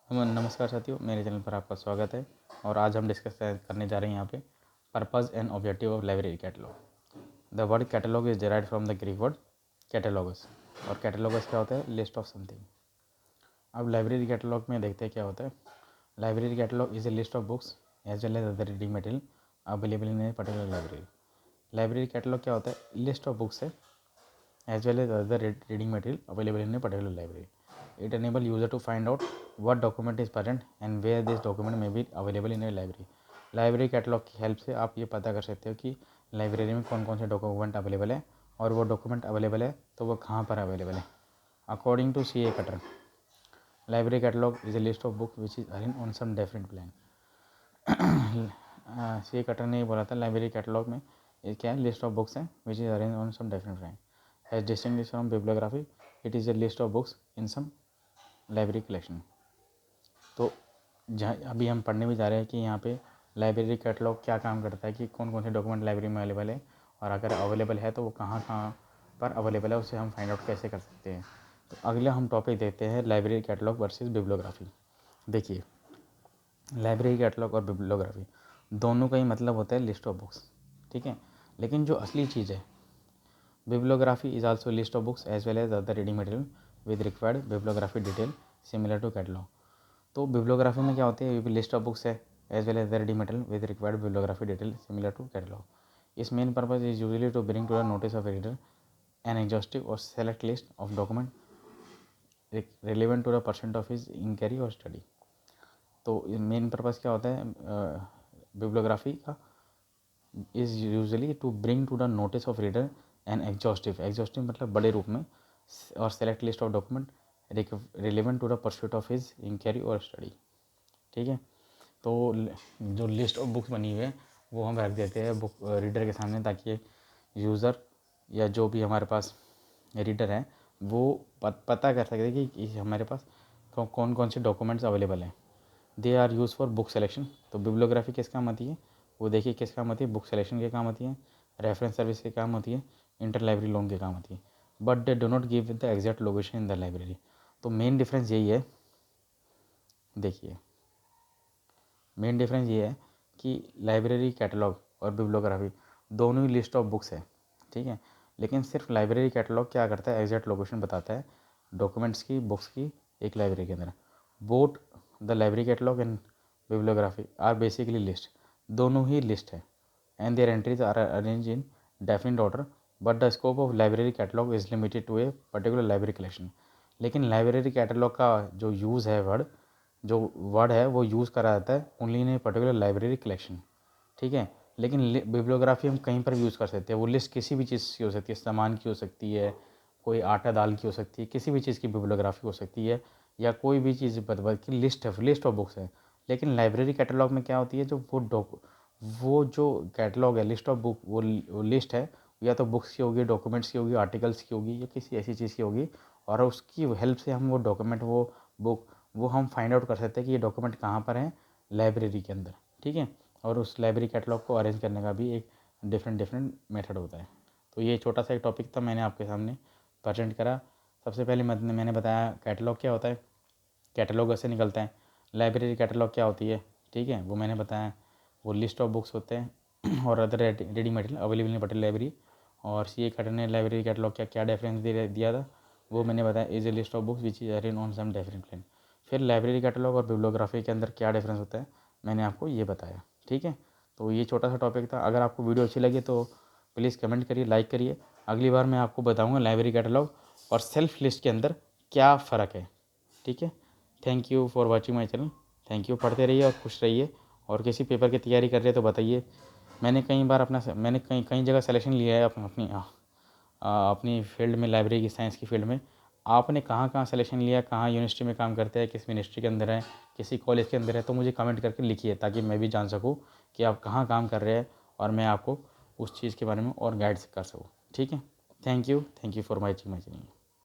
नमस्कार साथियों, मेरे चैनल पर आपका स्वागत है। और आज हम डिस्कस करने जा रहे हैं यहाँ पे purpose and objective of library catalogue. The word catalogue is derived from the Greek word catalogus, और कैटलॉगस क्या होता है? List of something. अब लाइब्रेरी कैटलॉग में देखते हैं क्या होता है। Library catalogue is a list of books as well as other reading material available in a particular library. Library catalogue क्या होता है? लिस्ट ऑफ बुक्स है as well as other reading material available in a particular library. It enable user to find out what document is present and where this document may be available in a library. Library catalogue की help से आप ये पता कर सकते हो कि library में कौन कौन से डॉक्यूमेंट अवेलेबल है, और वो डॉक्यूमेंट अवेलेबल है तो वो कहाँ पर अवेलेबल है. According to C A Cutter, library catalogue is a list of book which is arrange on some different plan. C A Cutter ने ये बोला था लाइब्रेरी कैटलॉग में ये क्या है? लिस्ट ऑफ बुक्स है which is arrange on some different plan. As distinguished from bibliography, it is a list of books in some library collection. तो जहाँ अभी हम पढ़ने भी जा रहे हैं कि यहाँ पे लाइब्रेरी कैटलॉग क्या काम करता है, कि कौन कौन से डॉक्यूमेंट लाइब्रेरी में अवेलेबल है, और अगर अवेलेबल है तो वो कहाँ कहाँ पर अवेलेबल है, उससे हम फाइंड आउट कैसे कर सकते हैं. तो अगला हम टॉपिक देखते हैं लाइब्रेरी कैटलॉग वर्सेस बिब्लियोग्राफी. देखिए, लाइब्रेरी कैटलॉग और बिब्लियोग्राफी दोनों का ही मतलब होता है लिस्ट ऑफ बुक्स, ठीक है. लेकिन जो असली चीज़ है, bibliography is also list of books as well as other reading material with required bibliography detail similar to catalogue. तो बिब्लियोग्राफी में क्या होती है? ये भी लिस्ट ऑफ बुक्स है as well as the reading material with required bibliography detail similar to catalogue. इस main purpose is usually to bring to the notice of reader an exhaustive और select list of document relevant to the percent of his inquiry और study. तो main purpose क्या होता है bibliography का? Is usually to bring to the notice of reader an exhaustive मतलब बड़े रूप में, और select list of document relevant to the pursuit of his inquiry और स्टडी. ठीक है. तो जो लिस्ट ऑफ बुक्स बनी हुई है वो हम रख देते हैं बुक रीडर के सामने, ताकि यूज़र या जो भी हमारे पास रीडर है वो पता कर सकते कि हमारे पास कौन कौन से डॉक्यूमेंट्स अवेलेबल हैं. They are use for book selection. तो बिब्लियोग्राफी किस काम आती है? वो देखिए किस काम आती है. बुक सेलेक्शन के काम आती है, रेफरेंस सर्विस के काम आती है, इंटर लाइब्रेरी लोन के काम आती है. But they do not give the exact location in the library. तो मेन डिफरेंस यही है. देखिए, मेन डिफरेंस ये है कि लाइब्रेरी कैटलॉग और बिब्लियोग्राफी दोनों ही लिस्ट ऑफ बुक्स है, ठीक है. लेकिन सिर्फ लाइब्रेरी कैटलॉग क्या करता है? एग्जैक्ट लोकेशन बताता है डॉक्यूमेंट्स की, बुक्स की एक लाइब्रेरी के अंदर. Both the library catalogue and bibliography are basically list. दोनों ही लिस्ट है and their entries are arrange in definite order. But the scope of library catalogue is limited to a particular library collection. लेकिन library catalogue का जो use है word है वो use करा जाता है only in a particular library collection, ठीक है. लेकिन बिब्लियोग्राफी हम कहीं पर भी यूज़ कर सकते हैं. वो लिस्ट किसी भी चीज़ की हो सकती है, सामान की हो सकती है, कोई आटा दाल की हो सकती है, किसी भी चीज़ की बिब्लियोग्राफी हो सकती है, या कोई भी चीज़ की लिस्ट ऑफ बुक्स है. लेकिन लाइब्रेरी कैटलॉग में क्या होती है? जो वो जो कैटलॉग है, लिस्ट ऑफ बुक, वो लिस्ट है या तो बुक्स की होगी, डॉक्यूमेंट्स की होगी, आर्टिकल्स की होगी, या किसी ऐसी चीज़ की होगी, और उसकी हेल्प से हम वो डॉक्यूमेंट, वो बुक, वो हम फाइंड आउट कर सकते हैं कि ये डॉक्यूमेंट कहाँ पर है लाइब्रेरी के अंदर, ठीक है. और उस लाइब्रेरी कैटलॉग को अरेंज करने का भी एक डिफरेंट मेथड होता है. तो ये छोटा सा एक टॉपिक था, मैंने आपके सामने प्रेजेंट करा. सबसे पहले मैंने बताया कैटलॉग क्या होता है, कैटलॉग ऐसे निकलता है. लाइब्रेरी कैटलॉग क्या होती है, ठीक है, वो मैंने बताया. वो लिस्ट ऑफ बुक्स होते हैं और other ready material available in particular library. और सी ए कटर ने लाइब्रेरी कैटलॉग क्या डिफरेंस दिया था, वो मैंने बताया. Is a list of books which is arrange on some different plan. फिर लाइब्रेरी कैटलॉग और बिब्लियोग्राफी के अंदर क्या डिफरेंस होता है मैंने आपको ये बताया, ठीक है. तो ये छोटा सा टॉपिक था. अगर आपको वीडियो अच्छी लगी तो प्लीज़ कमेंट करिए, लाइक करिए. अगली बार मैं आपको बताऊँगा लाइब्रेरी कैटलॉग और सेल्फ लिस्ट के अंदर क्या फ़र्क है, ठीक है. Thank you for watching my channel. Thank you. पढ़ते रहिए और खुश रहिए. और किसी पेपर की तैयारी कर रहे हैं तो बताइए. मैंने कई जगह सिलेक्शन लिया है अपनी फील्ड में, लाइब्रेरी की साइंस की फील्ड में. आपने कहाँ कहाँ सिलेक्शन लिया, कहाँ यूनिवर्सिटी में काम करते हैं, किस मिनिस्ट्री के अंदर है, किसी कॉलेज के अंदर है, तो मुझे कमेंट करके लिखिए, ताकि मैं भी जान सकूँ कि आप कहाँ काम कर रहे हैं और मैं आपको उस चीज़ के बारे में और गाइड कर सकूँ, ठीक है. Thank you for watching my channel.